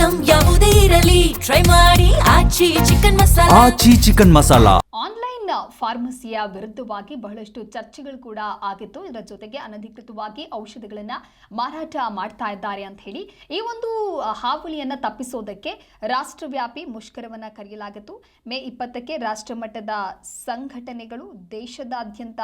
Item ಯಾವುದೇ ಇರಲಿ try ಮಾಡಿ ಆಚಿ ಚಿಕನ್ ಮಸಾಲಾ. ಆಚಿ ಚಿಕನ್ ಮಸಾಲಾ. ಆನ್ಲೈನ್ ಫಾರ್ಮಸಿಯ ವಿರುದ್ಧವಾಗಿ ಬಹಳಷ್ಟು ಚರ್ಚೆಗಳು ಕೂಡ ಆಗಿತ್ತು. ಇದರ ಜೊತೆಗೆ ಅನಧಿಕೃತವಾಗಿ ಔಷಧಿಗಳನ್ನ ಮಾರಾಟ ಮಾಡ್ತಾ ಇದ್ದಾರೆ ಅಂತ ಹೇಳಿ ಈ ಒಂದು ಹಾವಳಿಯನ್ನ ತಪ್ಪಿಸೋದಕ್ಕೆ ರಾಷ್ಟ್ರವ್ಯಾಪಿ ಮುಷ್ಕರವನ್ನ ಕರೆಯಲಾಗಿತ್ತು. ಮೇ 20ಕ್ಕೆ ರಾಷ್ಟ್ರ ಮಟ್ಟದ ಸಂಘಟನೆಗಳು ದೇಶದಾದ್ಯಂತ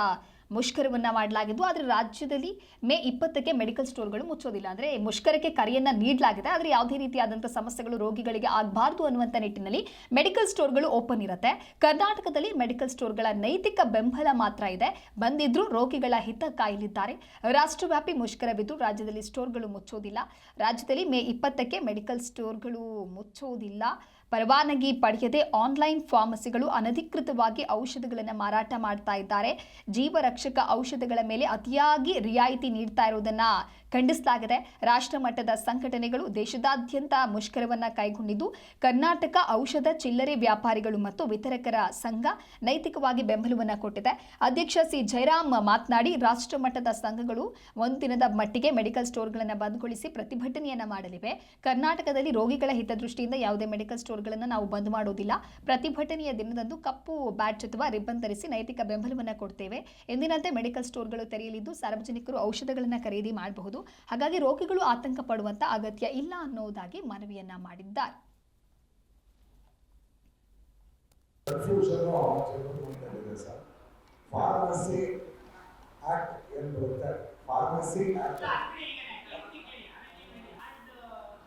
ಮುಷ್ಕರವನ್ನ ಮಾಡಲಾಗಿದ್ದು. ಆದರೆ ರಾಜ್ಯದಲ್ಲಿ ಮೇ 20ಕ್ಕೆ ಮೆಡಿಕಲ್ ಸ್ಟೋರ್ಗಳು ಮುಚ್ಚೋದಿಲ್ಲ. ಅಂದರೆ ಮುಷ್ಕರಕ್ಕೆ ಕರೆಯನ್ನ ನೀಡಲಾಗಿದೆ. ಆದರೆ ಯಾವುದೇ ರೀತಿಯಾದಂಥ ಸಮಸ್ಯೆಗಳು ರೋಗಿಗಳಿಗೆ ಆಗಬಾರ್ದು ಅನ್ನುವಂಥ ನಿಟ್ಟಿನಲ್ಲಿ ಮೆಡಿಕಲ್ ಸ್ಟೋರ್ಗಳು ಓಪನ್ ಇರುತ್ತೆ. ಕರ್ನಾಟಕದಲ್ಲಿ ಮೆಡಿಕಲ್ ಸ್ಟೋರ್ಗಳ ನೈತಿಕ ಬೆಂಬಲ ಮಾತ್ರ ಇದೆ. ಬಂದಿದ್ರು ರೋಗಿಗಳ ಹಿತ ಕಾಯಲಿದ್ದಾರೆ. ರಾಷ್ಟ್ರವ್ಯಾಪಿ ಮುಷ್ಕರವಿದ್ದು ರಾಜ್ಯದಲ್ಲಿ ಸ್ಟೋರ್ಗಳು ಮುಚ್ಚೋದಿಲ್ಲ. ರಾಜ್ಯದಲ್ಲಿ ಮೇ 20ಕ್ಕೆ ಮೆಡಿಕಲ್ ಸ್ಟೋರ್ಗಳು ಮುಚ್ಚೋದಿಲ್ಲ. ಪರವಾನಗಿ ಪಡೆಯದೆ ಆನ್ಲೈನ್ ಫಾರ್ಮಸಿಗಳು ಅನಧಿಕೃತವಾಗಿ ಔಷಧಗಳನ್ನು ಮಾರಾಟ ಮಾಡ್ತಾ ಇದ್ದಾರೆ. ಜೀವರಕ್ಷಕ ಔಷಧಗಳ ಮೇಲೆ ಅತಿಯಾಗಿ ರಿಯಾಯಿತಿ ನೀಡ್ತಾ ಇರೋದನ್ನ ಖಂಡಿಸಲಾಗಿದೆ. ರಾಷ್ಟ್ರ ಮಟ್ಟದ ಸಂಘಟನೆಗಳು ದೇಶದಾದ್ಯಂತ ಮುಷ್ಕರವನ್ನ ಕೈಗೊಂಡಿದ್ದು ಕರ್ನಾಟಕ ಔಷಧ ಚಿಲ್ಲರೆ ವ್ಯಾಪಾರಿಗಳು ಮತ್ತು ವಿತರಕರ ಸಂಘ ನೈತಿಕವಾಗಿ ಬೆಂಬಲವನ್ನ ಕೊಟ್ಟಿದೆ. ಅಧ್ಯಕ್ಷ ಸಿ ಜಯರಾಮ್ ಮಾತನಾಡಿ, ರಾಷ್ಟ್ರ ಮಟ್ಟದ ಸಂಘಗಳು ಒಂದು ದಿನದ ಮಟ್ಟಿಗೆ ಮೆಡಿಕಲ್ ಸ್ಟೋರ್ಗಳನ್ನು ಬಂದ್ಗೊಳಿಸಿ ಪ್ರತಿಭಟನೆಯನ್ನ ಮಾಡಲಿವೆ. ಕರ್ನಾಟಕದಲ್ಲಿ ರೋಗಿಗಳ ಹಿತದೃಷ್ಟಿಯಿಂದ ಯಾವುದೇ ಮೆಡಿಕಲ್ ಸ್ಟೋರ್ಗಳನ್ನು ನಾವು ಬಂದ್ ಮಾಡೋದಿಲ್ಲ. ಪ್ರತಿಭಟನೆಯ ದಿನದಂದು ಕಪ್ಪು ಬ್ಯಾಡ್ಜ್ ಅಥವಾ ರಿಬ್ಬನ್ ಧರಿಸಿ ನೈತಿಕ ಬೆಂಬಲವನ್ನ ಕೊಡ್ತೇವೆ. ಎಂದಿನಂತೆ ಮೆಡಿಕಲ್ ಸ್ಟೋರ್ಗಳು ತೆರೆಯಲಿದ್ದು ಸಾರ್ವಜನಿಕರು ಔಷಧಗಳನ್ನು ಖರೀದಿ ಮಾಡಬಹುದು. ಹಾಗಾಗಿ ರೋಗಿಗಳು ಆತಂಕ ಪಡುವಂತ ಅಗತ್ಯ ಇಲ್ಲ ಅನ್ನೋದಾಗಿ ಮನವಿಯನ್ನ ಮಾಡಿದ್ದಾರೆ. ಫಾರ್ಮಸಿ ಆಕ್ಟ್ ಏನು ಬರುತ್ತೆ, ಫಾರ್ಮಸಿ ಆಕ್ಟ್